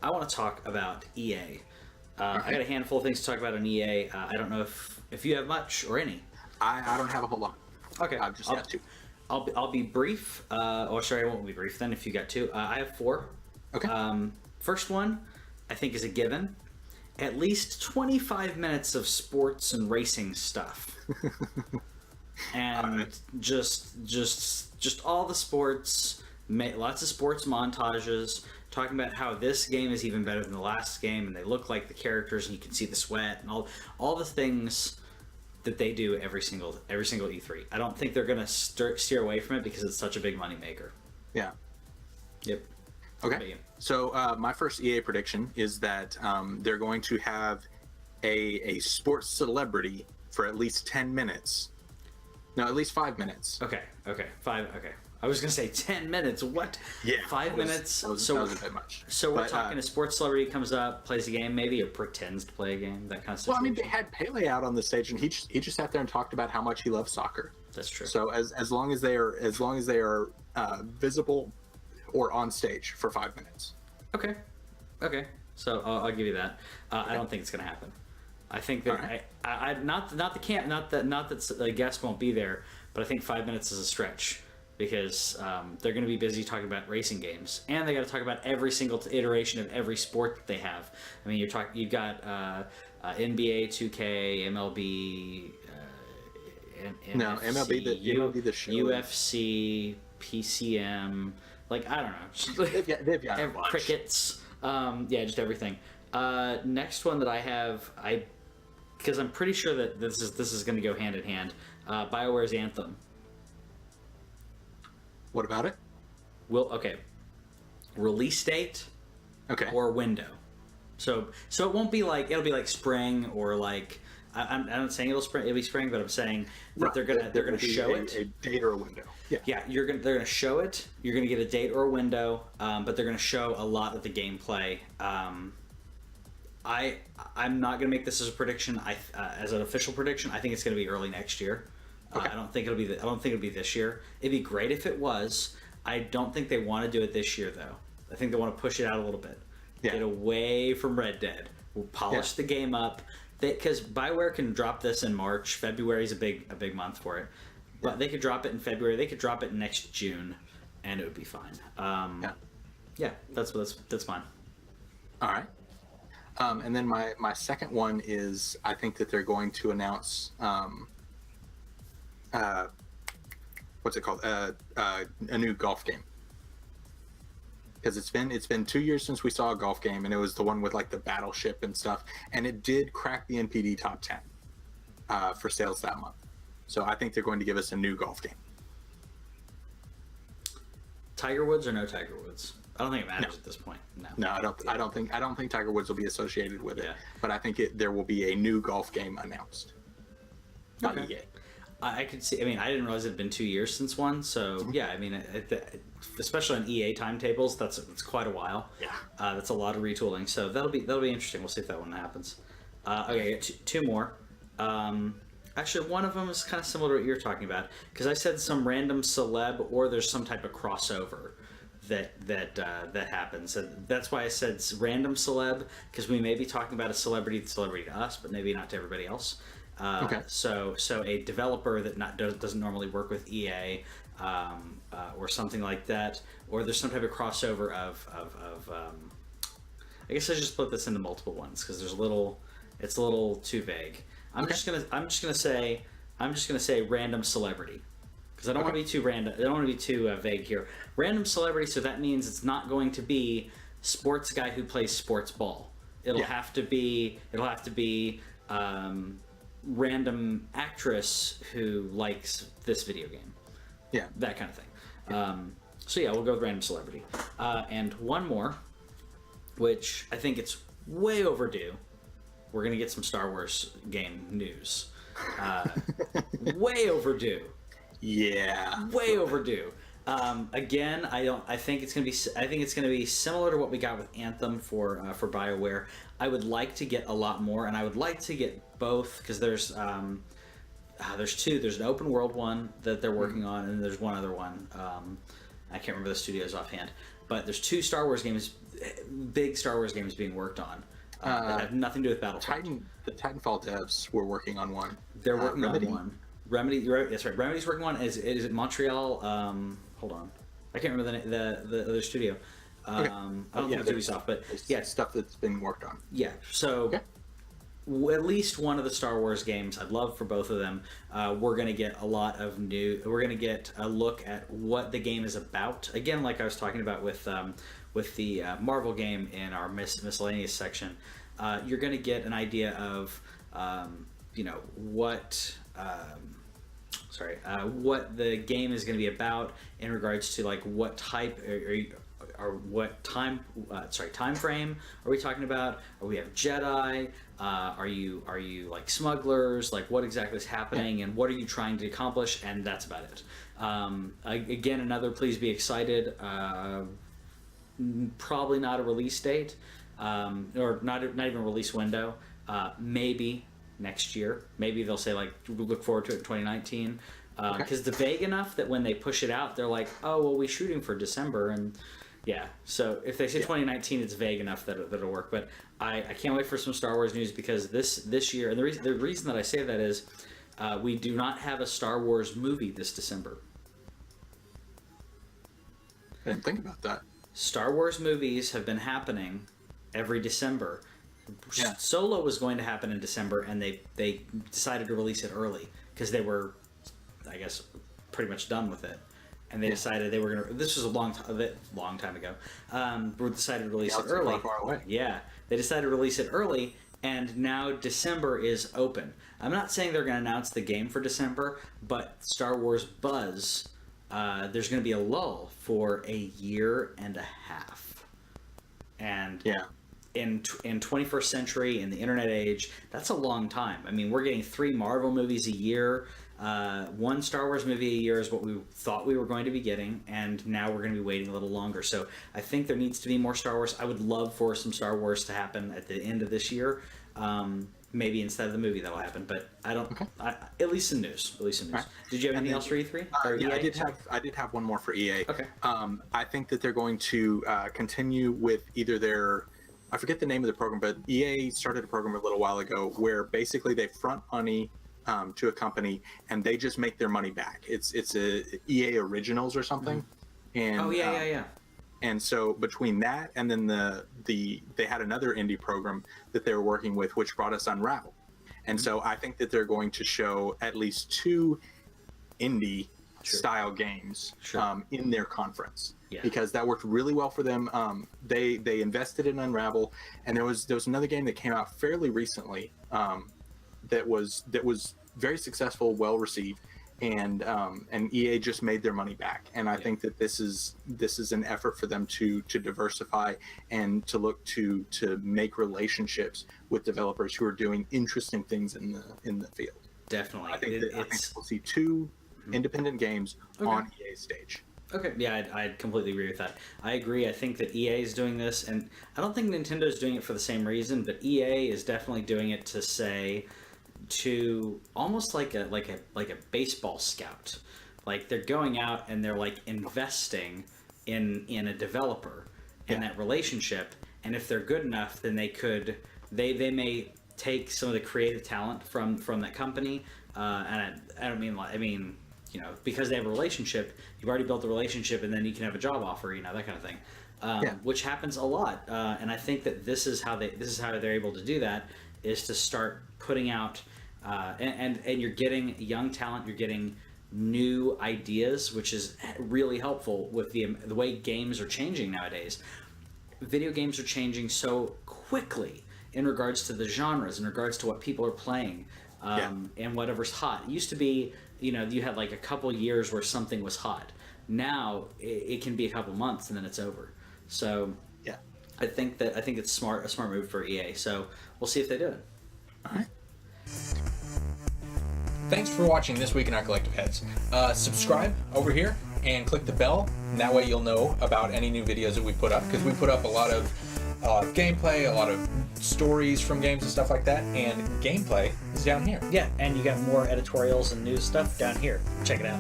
I want to talk about EA. I got a handful of things to talk about on EA. I don't know if you have much or any. I don't have a whole lot. Okay. I've just got two. I'll be brief. Or sorry, I won't be brief then if you got two. I have four. Okay. First one, I think is a given. At least 25 minutes of sports and racing stuff. And right. just all the sports, lots of sports montages, talking about how this game is even better than the last game, and they look like the characters, and you can see the sweat, and all the things that they do every single E3. I don't think they're going to steer away from it because it's such a big money maker. Yeah. Yep. Okay. So my first EA prediction is that they're going to have a sports celebrity for at least 10 minutes. No, at least 5 minutes. Okay. 5. Okay. I was gonna say 10 minutes. What? Yeah. 5 minutes. That was a bit much. So we're talking a sports celebrity comes up, plays a game, maybe, or pretends to play a game. That kind of stuff. Well, I mean, they had Pele out on the stage, and he just sat there and talked about how much he loves soccer. That's true. So as long as they are visible or on stage for 5 minutes. Okay. So I'll give you that. I don't think it's gonna happen. I think that right. not that the guest won't be there, but I think 5 minutes is a stretch because they're going to be busy talking about racing games, and they got to talk about every single iteration of every sport that they have. I mean, you've got NBA 2K, MLB, MLB the show, UFC, PCM. Like I don't know, they've got a bunch. crickets. Just everything. Next one that I have, because I'm pretty sure that this is going to go hand in hand. BioWare's Anthem. What about it? Release date. Okay. Or window. So it won't be like it'll be like spring or like I'm not saying it'll be spring, but I'm saying that they're gonna show it. A date or a window. Yeah. Yeah, they're gonna show it. You're gonna get a date or a window, but they're gonna show a lot of the gameplay. I'm not gonna make this as a prediction. As an official prediction, I think it's gonna be early next year. Okay. I don't think it'll be this year. It'd be great if it was. I don't think they want to do it this year though. I think they want to push it out a little bit. Yeah. Get away from Red Dead. We'll polish the game up. Because BioWare can drop this in March. February's a big month for it. But they could drop it in February. They could drop it next June, and it would be fine. That's fine. All right. And then my second one is I think that they're going to announce what's it called? A new golf game. Because it's been 2 years since we saw a golf game, and it was the one with like the battleship and stuff, and it did crack the NPD top 10 for sales that month. So I think they're going to give us a new golf game. Tiger Woods or no Tiger Woods? I don't think it matters at this point. No, I don't think Tiger Woods will be associated with it. Yeah. But I think there will be a new golf game announced by EA. I could see. I mean, I didn't realize it had been 2 years since one. So yeah, I mean, especially on EA timetables, it's quite a while. Yeah, that's a lot of retooling. So that'll be interesting. We'll see if that one happens. Okay, two more. Actually, one of them is kind of similar to what you're talking about because I said some random celeb or there's some type of crossover that happens. And that's why I said random celeb because we may be talking about a celebrity to us, but maybe not to everybody else. Okay. So a developer that doesn't normally work with EA or something like that, or there's some type of crossover of I guess I should split this into multiple ones because it's a little too vague. I'm just gonna say random celebrity because I don't want to be too random. I don't want to be too vague here. Random celebrity. So that means it's not going to be sports guy who plays sports ball. It'll have to be random actress who likes this video game. Yeah. That kind of thing. So yeah, we'll go with random celebrity. And one more, which I think it's way overdue. We're going to get some Star Wars game news. Way overdue. Yeah. Way overdue. Again, I think it's going to be similar to what we got with Anthem for BioWare. I would like to get a lot more, and I would like to get both because there's two. There's an open world one that they're working on, and there's one other one. I can't remember the studios offhand, but there's two Star Wars games big Star Wars games being worked on that have nothing to do with Battlefront. The Titanfall devs were working on one. They're working Remedy? on one. Remedy, you're right, that's right. Remedy's working on. Is it Montreal? Hold on, I can't remember the other studio. Okay. I don't think it's Ubisoft, but yeah, stuff that's been worked on. yeah. So. Okay. At least one of the Star Wars games, I'd love for both of them. We're going to get a lot of we're going to get a look at what the game is about. Again, like I was talking about with the Marvel game in our miscellaneous section, you're going to get an idea of what what the game is going to be about in regards to like what type or what time frame are we talking about? Are we have Jedi? Are you like smugglers? Like what exactly is happening, and what are you trying to accomplish? And that's about it. Again, another please be excited. Probably not a release date, or not even a release window. Maybe next year. Maybe they'll say like we look forward to it in 2019. Because they're vague enough that when they push it out, they're like, oh well, we're shooting for December, and yeah. So if they say 2019, it's vague enough that it'll work. But I can't wait for some Star Wars news, because this year, and the reason that I say that is we do not have a Star Wars movie this December. I didn't think about that. Star Wars movies have been happening every December. Yeah. Solo was going to happen in December, and they decided to release it early because they were, I guess, pretty much done with it. And they decided they were going to... This was a long time ago. We decided to release it early. Far away. Yeah. They decided to release it early, and now December is open. I'm not saying they're going to announce the game for December, but Star Wars buzz, there's going to be a lull for a year and a half. And in 21st century, in the internet age, that's a long time. I mean, we're getting 3 Marvel movies a year. 1 Star Wars movie a year is what we thought we were going to be getting, and now we're going to be waiting a little longer. So I think there needs to be more Star Wars. I would love for some Star Wars to happen at the end of this year. Maybe instead of the movie that'll happen, but I don't. Okay. At least in news. Right. Did you have anything else for E3? I did have one more for EA. Okay. I think that they're going to continue with either their, I forget the name of the program, but EA started a program a little while ago where basically they front money to a company and they just make their money back. It's a EA Originals or something. And yeah. And so between that and then they had another indie program that they were working with, which brought us Unravel. And so I think that they're going to show at least 2 indie style games in their conference, because that worked really well for them. They invested in Unravel, and there was another game that came out fairly recently that was very successful, well received, and EA just made their money back. And I think that this is an effort for them to diversify and to look to make relationships with developers who are doing interesting things in the field. Definitely, I think we'll see 2 independent games on EA's stage. Okay, yeah, I'd completely agree with that. I agree. I think that EA is doing this, and I don't think Nintendo is doing it for the same reason, but EA is definitely doing it to almost like a baseball scout. Like they're going out and they're like investing in a developer and that relationship, and if they're good enough, then they may take some of the creative talent from that company, and I mean because they have a relationship, you've already built the relationship, and then you can have a job offer, that kind of thing, which happens a lot, and I think that this is how they're able to do that, is to start putting out and you're getting young talent, you're getting new ideas, which is really helpful with the way games are changing nowadays. Video games are changing so quickly in regards to the genres, in regards to what people are playing, and whatever's hot. It used to be, you had like a couple years where something was hot. Now it can be a couple months and then it's over. So I think it's a smart move for EA. So we'll see if they do it. All right. Thanks for watching This Week in Our Collective Heads. Subscribe over here and click the bell, and that way you'll know about any new videos that we put up, because we put up a lot of gameplay, a lot of stories from games and stuff like that, and gameplay is down here. Yeah, and you got more editorials and news stuff down here. Check it out.